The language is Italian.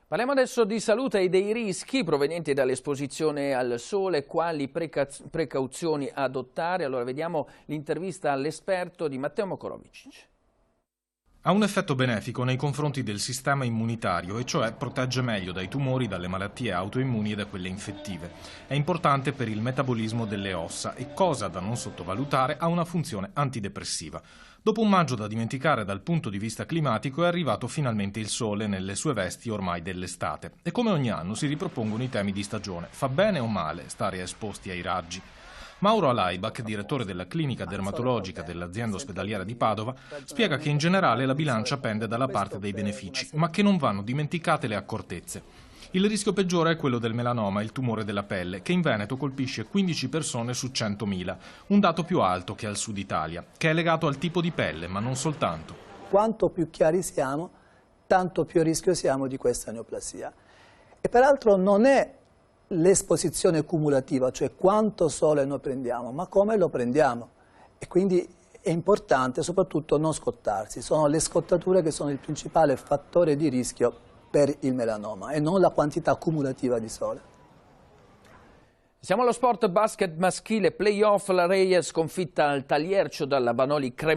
Parliamo adesso di salute e dei rischi provenienti dall'esposizione al sole, quali precauzioni adottare. Allora vediamo l'intervista all'esperto di Matteo Mokorovic. Ha un effetto benefico nei confronti del sistema immunitario, e cioè protegge meglio dai tumori, dalle malattie autoimmuni e da quelle infettive. È importante per il metabolismo delle ossa e, cosa da non sottovalutare, ha una funzione antidepressiva. Dopo un maggio da dimenticare dal punto di vista climatico è arrivato finalmente il sole nelle sue vesti ormai dell'estate. E come ogni anno si ripropongono i temi di stagione. Fa bene o male stare esposti ai raggi? Mauro Alaibach, direttore della clinica dermatologica dell'azienda ospedaliera di Padova, spiega che in generale la bilancia pende dalla parte dei benefici, ma che non vanno dimenticate le accortezze. Il rischio peggiore è quello del melanoma, il tumore della pelle, che in Veneto colpisce 15 persone su 100.000, un dato più alto che al sud Italia, che è legato al tipo di pelle, ma non soltanto. Quanto più chiari siamo, tanto più a rischio siamo di questa neoplasia. E peraltro non è l'esposizione cumulativa, cioè quanto sole noi prendiamo, ma come lo prendiamo. E quindi è importante soprattutto non scottarsi. Sono le scottature che sono il principale fattore di rischio per il melanoma e non la quantità cumulativa di sole. Siamo allo sport basket maschile, playoff, la Reia sconfitta al Taliercio dalla Banoli Cremonese.